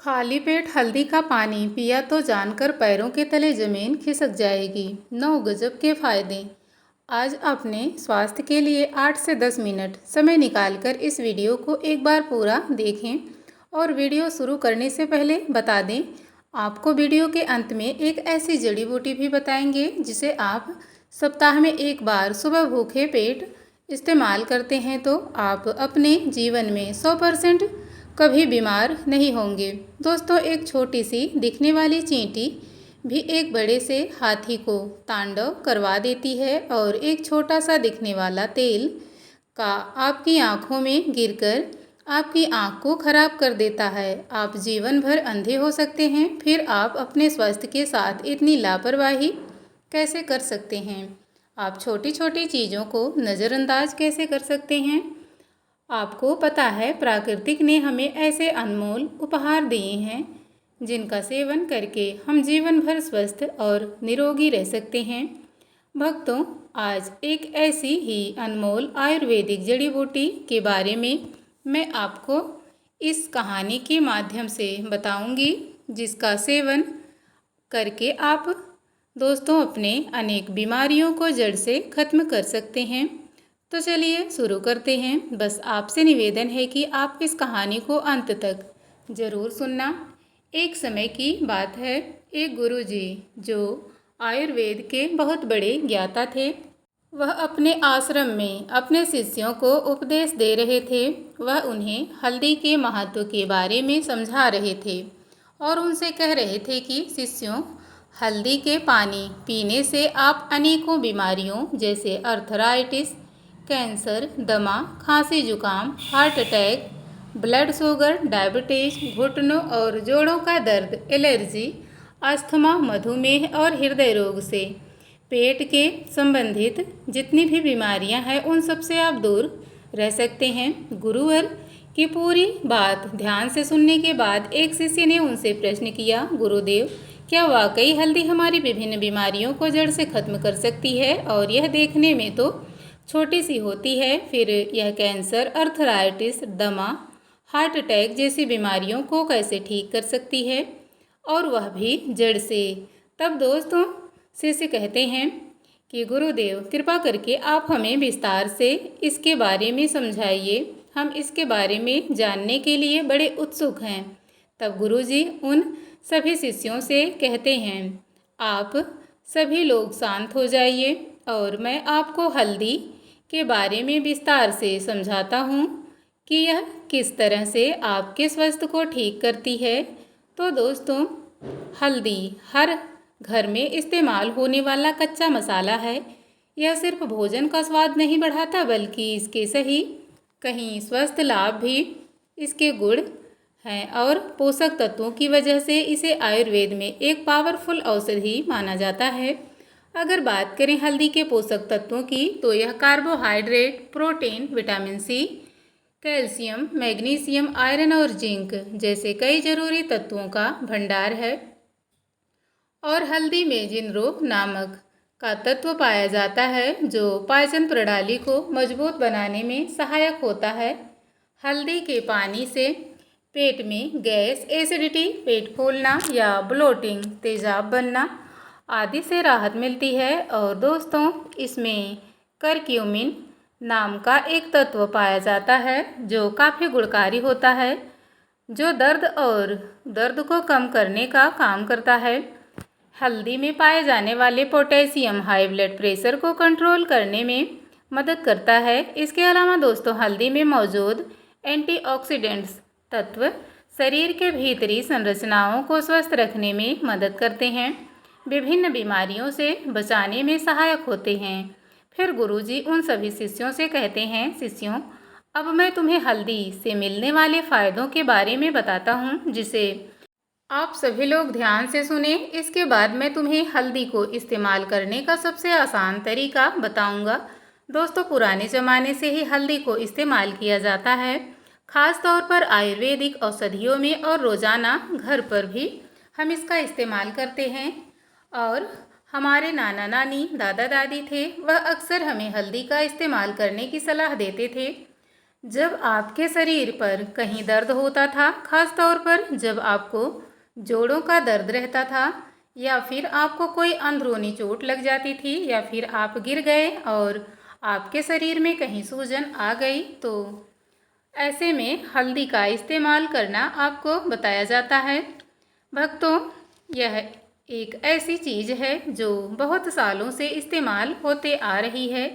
खाली पेट हल्दी का पानी पिया तो जानकर पैरों के तले जमीन खिसक जाएगी। 9 गजब के फायदे। आज अपने स्वास्थ्य के लिए 8 से 10 मिनट समय निकालकर इस वीडियो को एक बार पूरा देखें। और वीडियो शुरू करने से पहले बता दें, आपको वीडियो के अंत में एक ऐसी जड़ी बूटी भी बताएंगे जिसे आप सप्ताह में एक बार सुबह भूखे पेट इस्तेमाल करते हैं तो आप अपने जीवन में 100% कभी बीमार नहीं होंगे। दोस्तों, एक छोटी सी दिखने वाली चींटी भी एक बड़े से हाथी को तांडव करवा देती है और एक छोटा सा दिखने वाला तेल का आपकी आंखों में गिरकर आपकी आंख को खराब कर देता है। आप जीवन भर अंधे हो सकते हैं, फिर आप अपने स्वास्थ्य के साथ इतनी लापरवाही कैसे कर सकते हैं? आप छोटी छोटी चीज़ों को नज़रअंदाज कैसे कर सकते हैं? आपको पता है, प्राकृतिक ने हमें ऐसे अनमोल उपहार दिए हैं जिनका सेवन करके हम जीवन भर स्वस्थ और निरोगी रह सकते हैं। भक्तों, आज एक ऐसी ही अनमोल आयुर्वेदिक जड़ी बूटी के बारे में मैं आपको इस कहानी के माध्यम से बताऊंगी, जिसका सेवन करके आप दोस्तों अपने अनेक बीमारियों को जड़ से खत्म कर सकते हैं। तो चलिए शुरू करते हैं। बस आपसे निवेदन है कि आप इस कहानी को अंत तक ज़रूर सुनना। एक समय की बात है, एक गुरुजी जो आयुर्वेद के बहुत बड़े ज्ञाता थे, वह अपने आश्रम में अपने शिष्यों को उपदेश दे रहे थे। वह उन्हें हल्दी के महत्व के बारे में समझा रहे थे और उनसे कह रहे थे कि शिष्यों, हल्दी के पानी पीने से आप अनेकों बीमारियों जैसे अर्थराइटिस, कैंसर, दमा, खांसी, जुकाम, heart attack, blood sugar, diabetes, घुटनों और जोड़ों का दर्द, एलर्जी, अस्थमा, मधुमेह और हृदय रोग से पेट के संबंधित जितनी भी बीमारियां हैं उन सब से आप दूर रह सकते हैं। गुरुवर की पूरी बात ध्यान से सुनने के बाद एक शिष्य ने उनसे प्रश्न किया, गुरुदेव, क्या वाकई हल्दी हमारी विभिन्न बीमारियों को जड़ से खत्म कर सकती है? और यह देखने में तो छोटी सी होती है, फिर यह कैंसर, अर्थराइटिस, दमा, हार्ट अटैक जैसी बीमारियों को कैसे ठीक कर सकती है, और वह भी जड़ से? तब दोस्तों शिष्य कहते हैं कि गुरुदेव, कृपा करके आप हमें विस्तार से इसके बारे में समझाइए, हम इसके बारे में जानने के लिए बड़े उत्सुक हैं। तब गुरुजी उन सभी शिष्यों से कहते हैं, आप सभी लोग शांत हो जाइए और मैं आपको हल्दी के बारे में विस्तार से समझाता हूँ कि यह किस तरह से आपके स्वास्थ्य को ठीक करती है। तो दोस्तों, हल्दी हर घर में इस्तेमाल होने वाला कच्चा मसाला है। यह सिर्फ भोजन का स्वाद नहीं बढ़ाता, बल्कि इसके सही कहीं स्वस्थ लाभ भी इसके गुण हैं और पोषक तत्वों की वजह से इसे आयुर्वेद में एक पावरफुल औषधि माना जाता है। अगर बात करें हल्दी के पोषक तत्वों की, तो यह carbohydrate, protein, vitamin C, calcium, magnesium, iron और जिंक जैसे कई जरूरी तत्वों का भंडार है। और हल्दी में जिनरोग नामक का तत्व पाया जाता है जो पाचन प्रणाली को मजबूत बनाने में सहायक होता है। हल्दी के पानी से पेट में गैस, एसिडिटी, पेट फूलना या ब्लोटिंग, तेजाब बनना आदि से राहत मिलती है। और दोस्तों, इसमें करक्यूमिन नाम का एक तत्व पाया जाता है जो काफ़ी गुणकारी होता है, जो दर्द को कम करने का काम करता है। हल्दी में पाए जाने वाले पोटेशियम हाई ब्लड प्रेशर को कंट्रोल करने में मदद करता है। इसके अलावा दोस्तों, हल्दी में मौजूद एंटीऑक्सीडेंट्स तत्व शरीर के भीतरी संरचनाओं को स्वस्थ रखने में मदद करते हैं, विभिन्न बीमारियों से बचाने में सहायक होते हैं। फिर गुरुजी उन सभी शिष्यों से कहते हैं, शिष्यों, अब मैं तुम्हें हल्दी से मिलने वाले फ़ायदों के बारे में बताता हूँ, जिसे आप सभी लोग ध्यान से सुने। इसके बाद मैं तुम्हें हल्दी को इस्तेमाल करने का सबसे आसान तरीका बताऊंगा। दोस्तों, पुराने ज़माने से ही हल्दी को इस्तेमाल किया जाता है, ख़ास तौर पर आयुर्वेदिक औषधियों में, और रोज़ाना घर पर भी हम इसका इस्तेमाल करते हैं। और हमारे नाना नानी, दादा दादी थे, वह अक्सर हमें हल्दी का इस्तेमाल करने की सलाह देते थे। जब आपके शरीर पर कहीं दर्द होता था, खास तौर पर जब आपको जोड़ों का दर्द रहता था या फिर आपको कोई अंदरूनी चोट लग जाती थी या फिर आप गिर गए और आपके शरीर में कहीं सूजन आ गई, तो ऐसे में हल्दी का इस्तेमाल करना आपको बताया जाता है। भक्तों, यह एक ऐसी चीज़ है जो बहुत सालों से इस्तेमाल होते आ रही है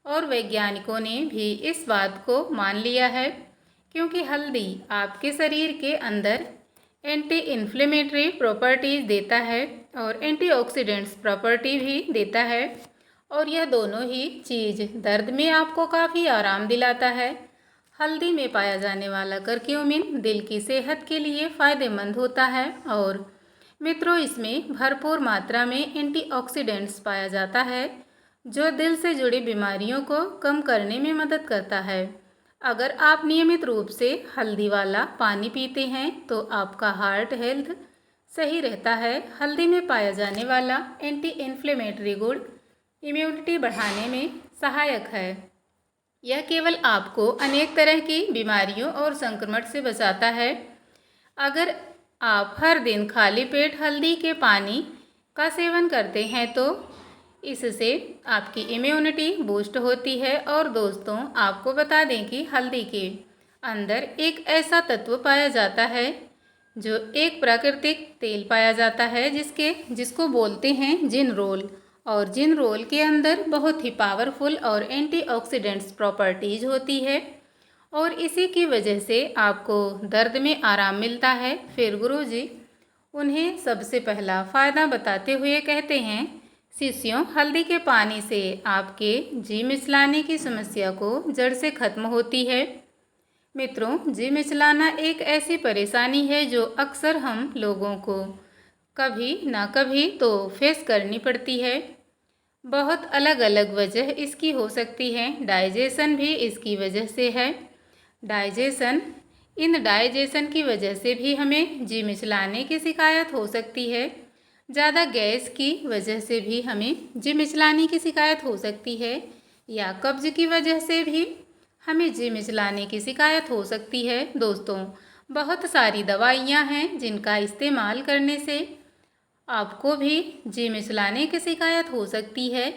और वैज्ञानिकों ने भी इस बात को मान लिया है, क्योंकि हल्दी आपके शरीर के अंदर एंटी इन्फ्लेमेटरी प्रॉपर्टीज़ देता है और एंटीऑक्सीडेंट्स प्रॉपर्टी भी देता है, और यह दोनों ही चीज़ दर्द में आपको काफ़ी आराम दिलाता है। हल्दी में पाया जाने वाला करक्यूमिन दिल की सेहत के लिए फ़ायदेमंद होता है और मित्रों, इसमें भरपूर मात्रा में एंटीऑक्सीडेंट्स पाया जाता है जो दिल से जुड़ी बीमारियों को कम करने में मदद करता है। अगर आप नियमित रूप से हल्दी वाला पानी पीते हैं तो आपका हार्ट हेल्थ सही रहता है। हल्दी में पाया जाने वाला एंटी इन्फ्लेमेटरी गुण इम्यूनिटी बढ़ाने में सहायक है। यह केवल आपको अनेक तरह की बीमारियों और संक्रमण से बचाता है। अगर आप हर दिन खाली पेट हल्दी के पानी का सेवन करते हैं तो इससे आपकी इम्यूनिटी बूस्ट होती है। और दोस्तों, आपको बता दें कि हल्दी के अंदर एक ऐसा तत्व पाया जाता है जो एक प्राकृतिक तेल पाया जाता है जिसको बोलते हैं जिनरोल, और जिनरोल के अंदर बहुत ही पावरफुल और एंटीऑक्सीडेंट्स प्रॉपर्टीज होती है और इसी की वजह से आपको दर्द में आराम मिलता है। फिर गुरुजी उन्हें सबसे पहला फ़ायदा बताते हुए कहते हैं, शिष्यों, हल्दी के पानी से आपके जी मिचलाने की समस्या को जड़ से खत्म होती है। मित्रों, जी मिचलाना एक ऐसी परेशानी है जो अक्सर हम लोगों को कभी ना कभी तो फेस करनी पड़ती है। बहुत अलग अलग वजह इसकी हो सकती है। डाइजेशन भी इसकी वजह से है। डाइजेशन की वजह से भी हमें जी मिचलाने की शिकायत हो सकती है। ज़्यादा गैस की वजह से भी हमें जी मिचलाने की शिकायत हो सकती है, या कब्ज की वजह से भी हमें जी मिचलाने की शिकायत हो सकती है। दोस्तों, बहुत सारी दवाइयाँ हैं जिनका इस्तेमाल करने से आपको भी जी मिचलाने की शिकायत हो सकती है।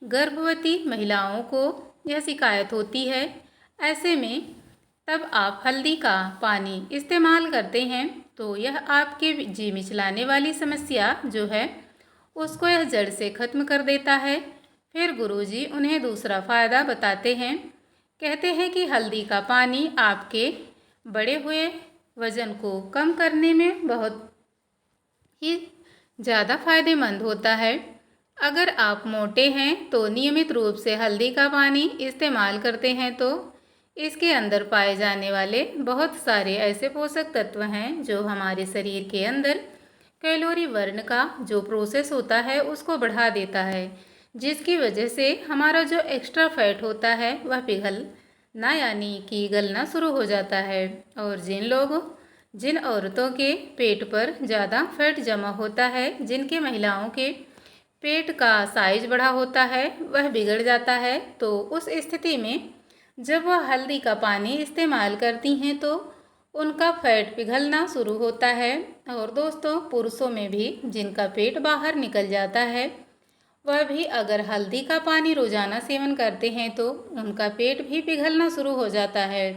गर्भवती महिलाओं को यह शिकायत होती है। ऐसे में तब आप हल्दी का पानी इस्तेमाल करते हैं तो यह आपके जी मिचलाने वाली समस्या जो है उसको यह जड़ से ख़त्म कर देता है। फिर गुरुजी उन्हें दूसरा फ़ायदा बताते हैं। कहते हैं कि हल्दी का पानी आपके बढ़े हुए वज़न को कम करने में बहुत ही ज़्यादा फ़ायदेमंद होता है। अगर आप मोटे हैं तो नियमित रूप से हल्दी का पानी इस्तेमाल करते हैं तो इसके अंदर पाए जाने वाले बहुत सारे ऐसे पोषक तत्व हैं जो हमारे शरीर के अंदर कैलोरी बर्न का जो प्रोसेस होता है उसको बढ़ा देता है, जिसकी वजह से हमारा जो एक्स्ट्रा फैट होता है वह पिघलना यानी कि गलना शुरू हो जाता है। और जिन औरतों के पेट पर ज़्यादा फैट जमा होता है, जिनके महिलाओं के पेट का साइज बड़ा होता है, वह बिगड़ जाता है, तो उस स्थिति में जब वह हल्दी का पानी इस्तेमाल करती हैं तो उनका फैट पिघलना शुरू होता है। और दोस्तों, पुरुषों में भी जिनका पेट बाहर निकल जाता है वह भी अगर हल्दी का पानी रोज़ाना सेवन करते हैं तो उनका पेट भी पिघलना शुरू हो जाता है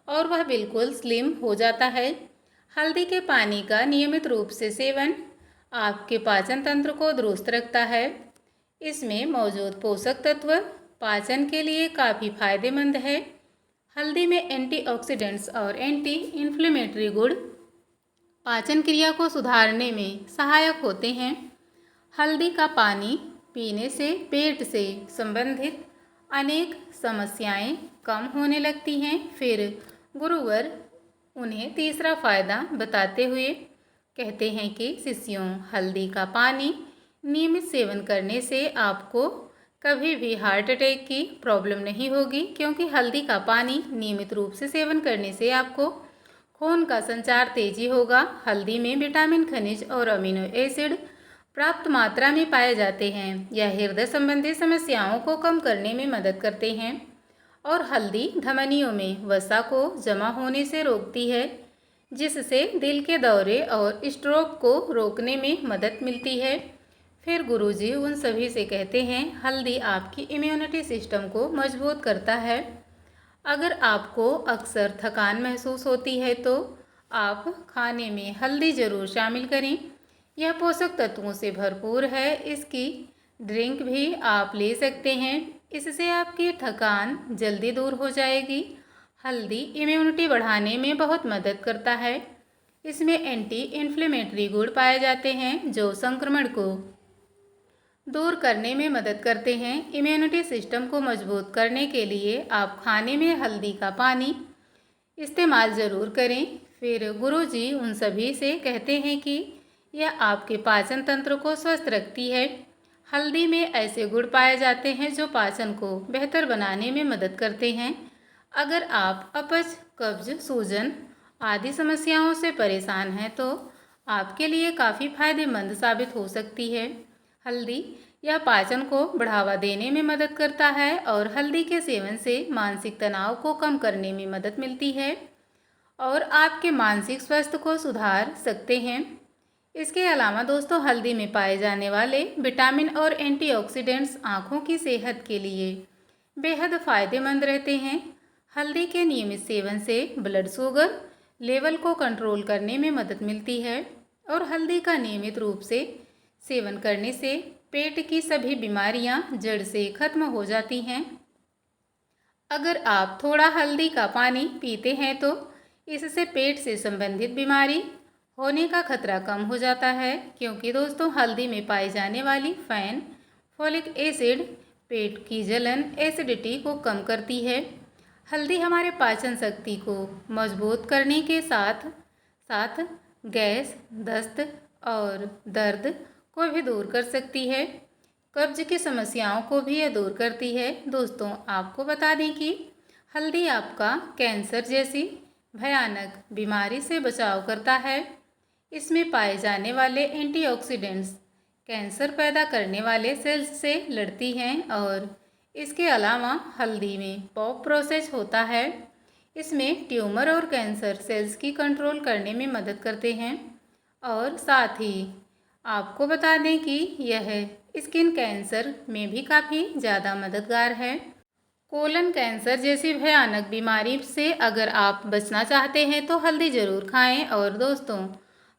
और वह बिल्कुल स्लिम हो जाता है। हल्दी के पानी का नियमित रूप से सेवन आपके पाचन तंत्र को दुरुस्त रखता है। इसमें मौजूद पोषक तत्व पाचन के लिए काफ़ी फायदेमंद है। हल्दी में एंटीऑक्सीडेंट्स और एंटी इन्फ्लेमेटरी गुण पाचन क्रिया को सुधारने में सहायक होते हैं। हल्दी का पानी पीने से पेट से संबंधित अनेक समस्याएं कम होने लगती हैं। फिर गुरुवर उन्हें तीसरा फ़ायदा बताते हुए कहते हैं कि शिष्यों, हल्दी का पानी नियमित सेवन करने से आपको कभी भी हार्ट अटैक की प्रॉब्लम नहीं होगी, क्योंकि हल्दी का पानी नियमित रूप से सेवन करने से आपको खून का संचार तेजी होगा। हल्दी में विटामिन, खनिज और अमीनो एसिड प्राप्त मात्रा में पाए जाते हैं। यह हृदय संबंधी समस्याओं को कम करने में मदद करते हैं। और हल्दी धमनियों में वसा को जमा होने से रोकती है, जिससे दिल के दौरे और स्ट्रोक को रोकने में मदद मिलती है। फिर गुरुजी उन सभी से कहते हैं, हल्दी आपकी इम्यूनिटी सिस्टम को मजबूत करता है। अगर आपको अक्सर थकान महसूस होती है तो आप खाने में हल्दी ज़रूर शामिल करें। यह पोषक तत्वों से भरपूर है। इसकी ड्रिंक भी आप ले सकते हैं, इससे आपकी थकान जल्दी दूर हो जाएगी। हल्दी इम्यूनिटी बढ़ाने में बहुत मदद करता है। इसमें एंटी इन्फ्लेमेटरी गुण पाए जाते हैं जो संक्रमण को दूर करने में मदद करते हैं। इम्यूनिटी सिस्टम को मजबूत करने के लिए आप खाने में हल्दी का पानी इस्तेमाल ज़रूर करें। फिर गुरुजी उन सभी से कहते हैं कि यह आपके पाचन तंत्र को स्वस्थ रखती है। हल्दी में ऐसे गुण पाए जाते हैं जो पाचन को बेहतर बनाने में मदद करते हैं। अगर आप अपच, कब्ज, सूजन आदि समस्याओं से परेशान हैं तो आपके लिए काफ़ी फायदेमंद साबित हो सकती है। हल्दी यह पाचन को बढ़ावा देने में मदद करता है और हल्दी के सेवन से मानसिक तनाव को कम करने में मदद मिलती है और आपके मानसिक स्वास्थ्य को सुधार सकते हैं। इसके अलावा दोस्तों, हल्दी में पाए जाने वाले विटामिन और एंटीऑक्सीडेंट्स आँखों की सेहत के लिए बेहद फ़ायदेमंद रहते हैं। हल्दी के नियमित सेवन से ब्लड शुगर लेवल को कंट्रोल करने में मदद मिलती है और हल्दी का नियमित रूप से सेवन करने से पेट की सभी बीमारियां जड़ से खत्म हो जाती हैं। अगर आप थोड़ा हल्दी का पानी पीते हैं तो इससे पेट से संबंधित बीमारी होने का खतरा कम हो जाता है, क्योंकि दोस्तों हल्दी में पाई जाने वाली फैन फोलिक एसिड पेट की जलन, एसिडिटी को कम करती है। हल्दी हमारे पाचन शक्ति को मजबूत करने के साथ साथ गैस, दस्त और दर्द को भी दूर कर सकती है। कब्ज की समस्याओं को भी यह दूर करती है। दोस्तों, आपको बता दें कि हल्दी आपका कैंसर जैसी भयानक बीमारी से बचाव करता है। इसमें पाए जाने वाले एंटीऑक्सीडेंट्स कैंसर पैदा करने वाले सेल्स से लड़ती हैं और इसके अलावा हल्दी में पॉप प्रोसेस होता है। इसमें ट्यूमर और कैंसर सेल्स की कंट्रोल करने में मदद करते हैं और साथ ही आपको बता दें कि यह स्किन कैंसर में भी काफ़ी ज़्यादा मददगार है। कोलन कैंसर जैसी भयानक बीमारी से अगर आप बचना चाहते हैं तो हल्दी ज़रूर खाएं। और दोस्तों,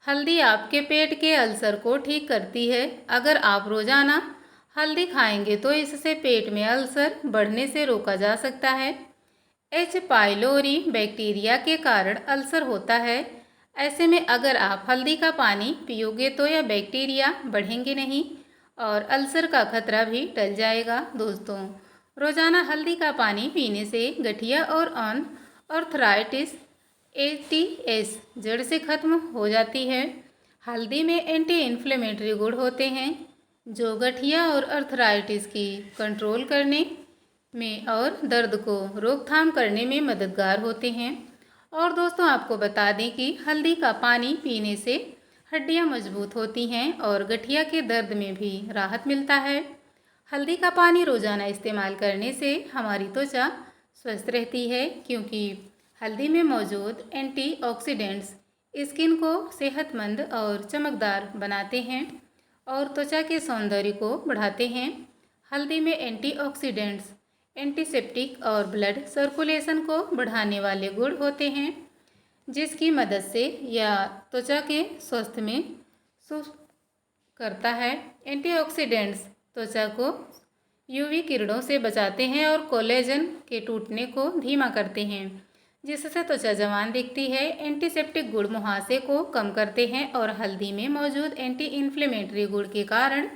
हल्दी आपके पेट के अल्सर को ठीक करती है। अगर आप रोज़ाना हल्दी खाएंगे तो इससे पेट में अल्सर बढ़ने से रोका जा सकता है। एच पाइलोरी बैक्टीरिया के कारण अल्सर होता है। ऐसे में अगर आप हल्दी का पानी पियोगे तो यह बैक्टीरिया बढ़ेंगे नहीं और अल्सर का खतरा भी टल जाएगा। दोस्तों, रोज़ाना हल्दी का पानी पीने से गठिया और आर्थराइटिस एटीएस जड़ से खत्म हो जाती है। हल्दी में एंटी इन्फ्लेमेटरी गुण होते हैं जो गठिया और आर्थराइटिस की कंट्रोल करने में और दर्द को रोकथाम करने में मददगार होते हैं। और दोस्तों, आपको बता दें कि हल्दी का पानी पीने से हड्डियां मजबूत होती हैं और गठिया के दर्द में भी राहत मिलता है। हल्दी का पानी रोज़ाना इस्तेमाल करने से हमारी त्वचा स्वस्थ रहती है, क्योंकि हल्दी में मौजूद एंटीऑक्सीडेंट्स स्किन को सेहतमंद और चमकदार बनाते हैं और त्वचा के सौंदर्य को बढ़ाते हैं। हल्दी में एंटीऑक्सीडेंट्स एंटीसेप्टिक और ब्लड सर्कुलेशन को बढ़ाने वाले गुण होते हैं, जिसकी मदद से यह त्वचा के स्वास्थ्य में करता है। एंटीऑक्सीडेंट्स त्वचा को यूवी किरणों से बचाते हैं और कोलेजन के टूटने को धीमा करते हैं, जिससे त्वचा जवान दिखती है। एंटीसेप्टिक गुण मुहासे को कम करते हैं और हल्दी में मौजूद एंटी इन्फ्लेमेटरी गुण के कारण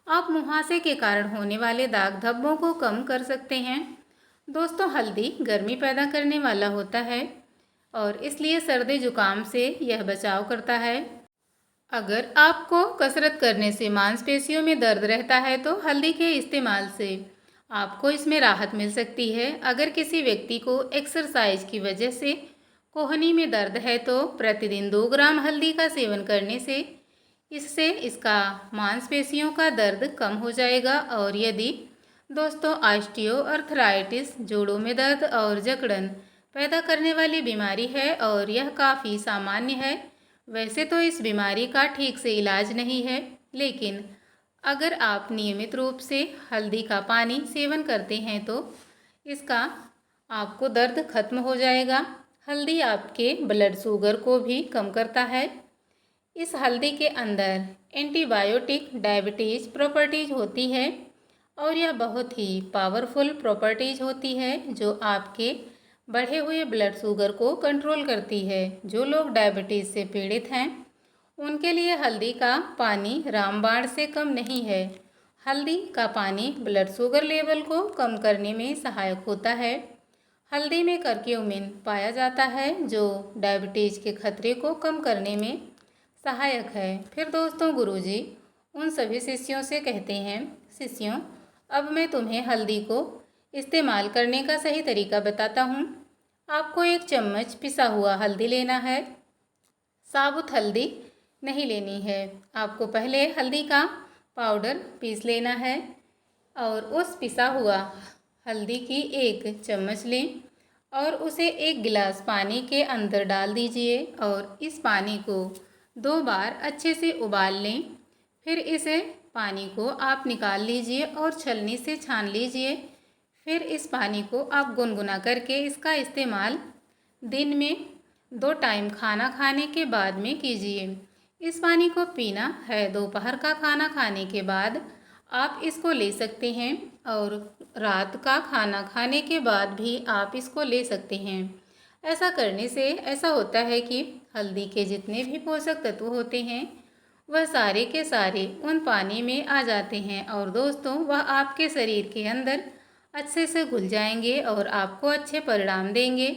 आप मुहासे के कारण होने वाले दाग धब्बों को कम कर सकते हैं। दोस्तों, हल्दी गर्मी पैदा करने वाला होता है और इसलिए सर्दी जुकाम से यह बचाव करता है। अगर आपको कसरत करने से मांसपेशियों में दर्द रहता है तो हल्दी के इस्तेमाल से आपको इसमें राहत मिल सकती है। अगर किसी व्यक्ति को एक्सरसाइज की वजह से कोहनी में दर्द है तो प्रतिदिन 2 ग्राम हल्दी का सेवन करने से इसका मांसपेशियों का दर्द कम हो जाएगा। और यदि दोस्तों, ऑस्टियोआर्थराइटिस जोड़ों में दर्द और जकड़न पैदा करने वाली बीमारी है और यह काफ़ी सामान्य है। वैसे तो इस बीमारी का ठीक से इलाज नहीं है, लेकिन अगर आप नियमित रूप से हल्दी का पानी सेवन करते हैं तो इसका आपको दर्द खत्म हो जाएगा। हल्दी आपके ब्लड शुगर को भी कम करता है। इस हल्दी के अंदर एंटीबायोटिक डायबिटीज़ प्रॉपर्टीज होती है और यह बहुत ही पावरफुल प्रॉपर्टीज होती है जो आपके बढ़े हुए ब्लड शुगर को कंट्रोल करती है। जो लोग डायबिटीज़ से पीड़ित हैं उनके लिए हल्दी का पानी रामबाण से कम नहीं है। हल्दी का पानी ब्लड शुगर लेवल को कम करने में सहायक होता है। हल्दी में करक्यूमिन पाया जाता है जो डायबिटीज़ के खतरे को कम करने में सहायक है। फिर दोस्तों, गुरुजी उन सभी शिष्यों से कहते हैं, शिष्यों, अब मैं तुम्हें हल्दी को इस्तेमाल करने का सही तरीका बताता हूँ। आपको 1 चम्मच पिसा हुआ हल्दी लेना है। साबुत हल्दी नहीं लेनी है। आपको पहले हल्दी का पाउडर पीस लेना है और उस पिसा हुआ हल्दी की 1 चम्मच लें और उसे 1 गिलास पानी के अंदर डाल दीजिए और इस पानी को 2 बार अच्छे से उबाल लें। फिर इसे पानी को आप निकाल लीजिए और छलनी से छान लीजिए। फिर इस पानी को आप गुनगुना करके इसका इस्तेमाल दिन में 2 टाइम खाना खाने के बाद में कीजिए। इस पानी को पीना है दोपहर का खाना खाने के बाद आप इसको ले सकते हैं और रात का खाना खाने के बाद भी आप इसको ले सकते हैं। ऐसा करने से ऐसा होता है कि हल्दी के जितने भी पोषक तत्व होते हैं वह सारे के सारे उन पानी में आ जाते हैं और दोस्तों वह आपके शरीर के अंदर अच्छे से घुल जाएंगे और आपको अच्छे परिणाम देंगे।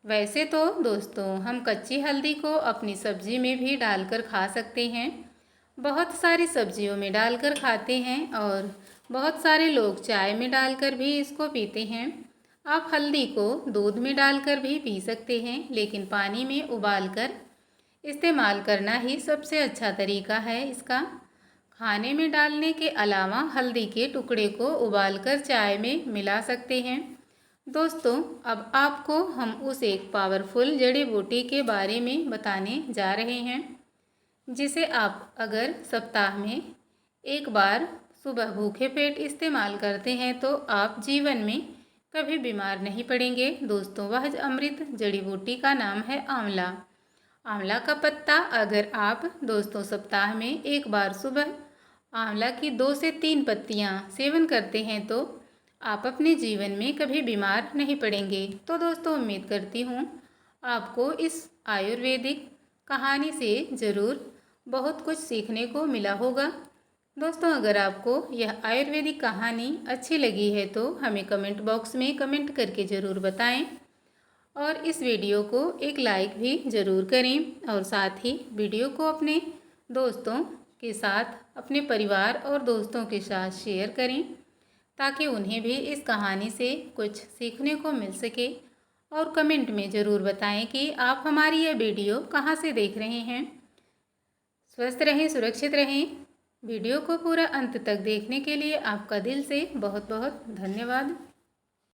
वैसे तो दोस्तों हम कच्ची हल्दी को अपनी सब्जी में भी डालकर खा सकते हैं। बहुत सारी सब्जियों में डालकर खाते हैं और बहुत सारे लोग चाय में डालकर भी इसको पीते हैं। आप हल्दी को दूध में डालकर भी पी सकते हैं, लेकिन पानी में उबालकर इस्तेमाल करना ही सबसे अच्छा तरीका है इसका। खाने में डालने के अलावा हल्दी के टुकड़े को उबालकर चाय में मिला सकते हैं। दोस्तों, अब आपको हम उस एक पावरफुल जड़ी बूटी के बारे में बताने जा रहे हैं जिसे आप अगर सप्ताह में 1 बार सुबह भूखे पेट इस्तेमाल करते हैं तो आप जीवन में कभी बीमार नहीं पड़ेंगे। दोस्तों, वह अमृत जड़ी बूटी का नाम है आंवला। आंवला का पत्ता अगर आप दोस्तों सप्ताह में 1 बार सुबह आंवला की 2 से 3 पत्तियां सेवन करते हैं तो आप अपने जीवन में कभी बीमार नहीं पड़ेंगे। तो दोस्तों, उम्मीद करती हूँ आपको इस आयुर्वेदिक कहानी से ज़रूर बहुत कुछ सीखने को मिला होगा। दोस्तों, अगर आपको यह आयुर्वेदिक कहानी अच्छी लगी है तो हमें कमेंट बॉक्स में कमेंट करके ज़रूर बताएं और इस वीडियो को एक लाइक भी ज़रूर करें और साथ ही वीडियो को अपने दोस्तों के साथ, अपने परिवार और दोस्तों के साथ शेयर करें ताकि उन्हें भी इस कहानी से कुछ सीखने को मिल सके। और कमेंट में ज़रूर बताएं कि आप हमारी यह वीडियो कहाँ से देख रहे हैं। स्वस्थ रहें, सुरक्षित रहें। वीडियो को पूरा अंत तक देखने के लिए आपका दिल से बहुत बहुत धन्यवाद।